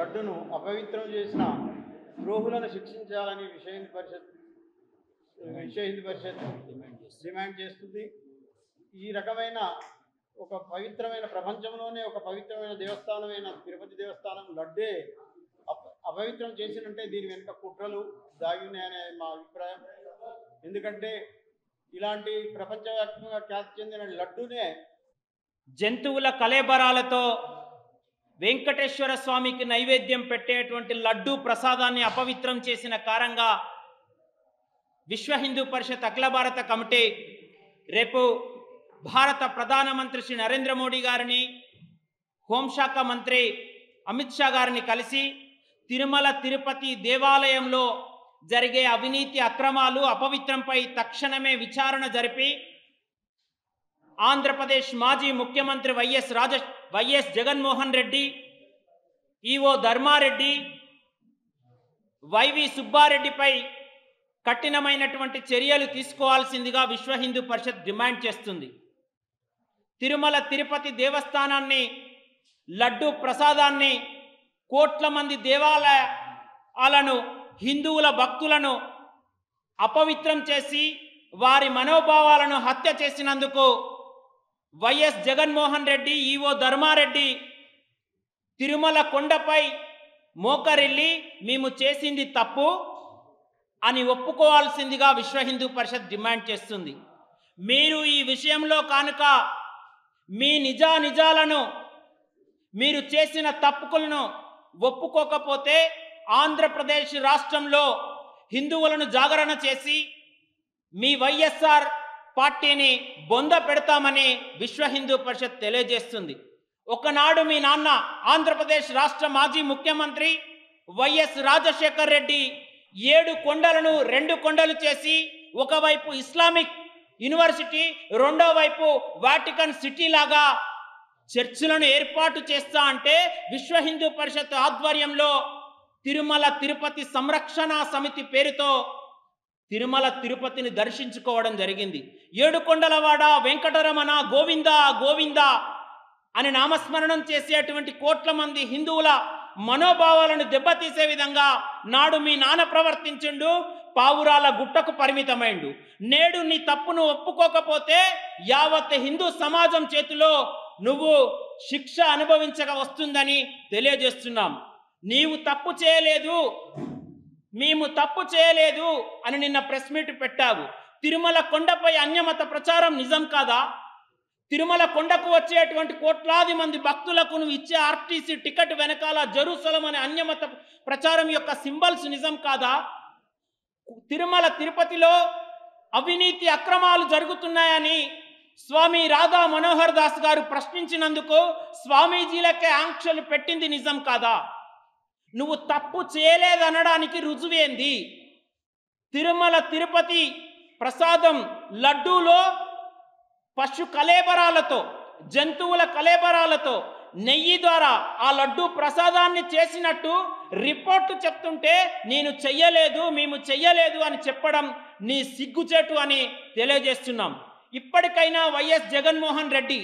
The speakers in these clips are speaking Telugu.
లడ్డును అపవిత్రం చేసిన ద్రోహులను శిక్షించాలని విశ్వ హిందూ పరిషత్ డిమాండ్ చేస్తుంది. ఈ రకమైన ఒక పవిత్రమైన ప్రపంచంలోనే ఒక పవిత్రమైన దేవస్థానమైన తిరుపతి దేవస్థానం లడ్డే అపవిత్రం చేసినంటే దీని వెనుక కుట్రలు దాగి ఉన్నాయనే మా అభిప్రాయం. ఎందుకంటే ఇలాంటి ప్రపంచవ్యాప్తంగా ఖ్యాతి చెందిన లడ్డూనే జంతువుల కళేబరాలతో వెంకటేశ్వర స్వామికి నైవేద్యం పెట్టేటువంటి లడ్డూ ప్రసాదాన్ని అపవిత్రం చేసిన కారణంగా విశ్వ హిందూ పరిషత్ అఖిల భారత కమిటీ రేపు భారత ప్రధానమంత్రి శ్రీ నరేంద్ర మోడీ గారిని, హోంశాఖ మంత్రి అమిత్ షా గారిని కలిసి తిరుమల తిరుపతి దేవాలయంలో జరిగే అవినీతి అక్రమాలు అపవిత్రంపై తక్షణమే విచారణ జరిపి ఆంధ్రప్రదేశ్ మాజీ ముఖ్యమంత్రి YS Jaganmohan Reddy, EO Dharmareddy, YV సుబ్బారెడ్డిపై కఠినమైనటువంటి చర్యలు తీసుకోవాల్సిందిగా విశ్వ హిందూ పరిషత్ డిమాండ్ చేస్తుంది. తిరుమల తిరుపతి దేవస్థానాన్ని, లడ్డు ప్రసాదాన్ని, కోట్ల మంది దేవాలయాలను, హిందువుల భక్తులను అపవిత్రం చేసి వారి మనోభావాలను హత్య చేసినందుకు వైఎస్ జగన్మోహన్ రెడ్డి, ఈవో ధర్మారెడ్డి తిరుమల కొండపై మోకరిల్లి మేము చేసింది తప్పు అని ఒప్పుకోవాల్సిందిగా విశ్వ హిందూ పరిషత్ డిమాండ్ చేస్తుంది. మీరు ఈ విషయంలో కానుక మీ నిజాలను, మీరు చేసిన తప్పులను ఒప్పుకోకపోతే ఆంధ్రప్రదేశ్ రాష్ట్రంలో హిందువులను జాగరణ చేసి మీ వైఎస్ఆర్ పార్టీని బొంద పెడతామని విశ్వ హిందూ పరిషత్ తెలియజేస్తుంది. ఒకనాడు మీ నాన్న ఆంధ్రప్రదేశ్ రాష్ట్ర మాజీ ముఖ్యమంత్రి వైఎస్ రాజశేఖర్ రెడ్డి 7 కొండలను 2 కొండలు చేసి ఒకవైపు ఇస్లామిక్ యూనివర్సిటీ, రెండో వైపు వాటికన్ సిటీ లాగా చర్చిలను ఏర్పాటు చేస్తా అంటే విశ్వ హిందూ పరిషత్ ఆధ్వర్యంలో తిరుమల తిరుపతి సంరక్షణ సమితి పేరుతో తిరుమల తిరుపతిని దర్శించుకోవడం జరిగింది. 7 కొండలవాడ వెంకటరమణ గోవింద గోవింద అని నామస్మరణం చేసేటువంటి కోట్ల మంది హిందువుల మనోభావాలను దెబ్బతీసే విధంగా నాడు మీ నాన్న ప్రవర్తించిండు, పావురాల గుట్టకు పరిమితమైండు. నేడు నీ తప్పును ఒప్పుకోకపోతే యావత్ హిందూ సమాజం చేతిలో నువ్వు శిక్ష అనుభవించక వస్తుందని తెలియజేస్తున్నాం. నీవు తప్పు చేయలేదు, మేము తప్పు చేయలేదు అని నిన్న ప్రెస్ మీట్ పెట్టావు. తిరుమల కొండపై అన్యమత ప్రచారం నిజం కాదా? తిరుమల కొండకు వచ్చేటువంటి కోట్లాది మంది భక్తులకు నువ్వు ఇచ్చే ఆర్టీసీ టికెట్ వెనకాల జెరూసలం అనే అన్యమత ప్రచారం యొక్క సింబల్స్ నిజం కాదా? తిరుమల తిరుపతిలో అవినీతి అక్రమాలు జరుగుతున్నాయని స్వామి రాధా మనోహర్ దాస్ గారు ప్రశ్నించినందుకు స్వామీజీలకే ఆంక్షలు పెట్టింది నిజం కాదా? నువ్వు తప్పు చేయలేదనడానికి రుజువేంది? తిరుమల తిరుపతి ప్రసాదం లడ్డూలో పశు కళేబరాలతో, జంతువుల కళేబరాలతో, నెయ్యి ద్వారా ఆ లడ్డూ ప్రసాదాన్ని చేసినట్టు రిపోర్టు చెప్తుంటే నేను చెయ్యలేదు, మేము చెయ్యలేదు అని చెప్పడం నీ సిగ్గుచేటు అని తెలియజేస్తున్నాం. ఇప్పటికైనా వైఎస్ జగన్మోహన్ రెడ్డి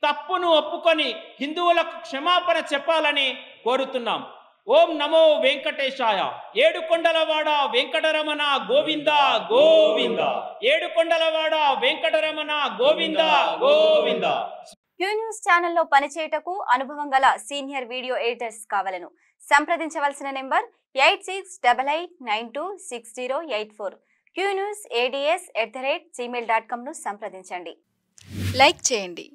తప్పును ఒప్పుకొని హిందువులకు క్షమాపణ చెప్పాలని కోరుతున్నాం. ఓం నమో వెంకటేశాయ. 7 కొండలవాడ వెంకటరమణ గోవింద గోవింద. 7 కొండలవాడ వెంకటరమణ గోవింద గోవింద. క్యూ న్యూస్ ఛానల్లో పనిచేయటకు అనుభవం గల సీనియర్ వీడియో ఎడిటర్స్ కావాలను సంప్రదించవలసిన నెంబర్ 8688926084. qnewsads@gmail.com ను సంప్రదించండి. లైక్ చేయండి.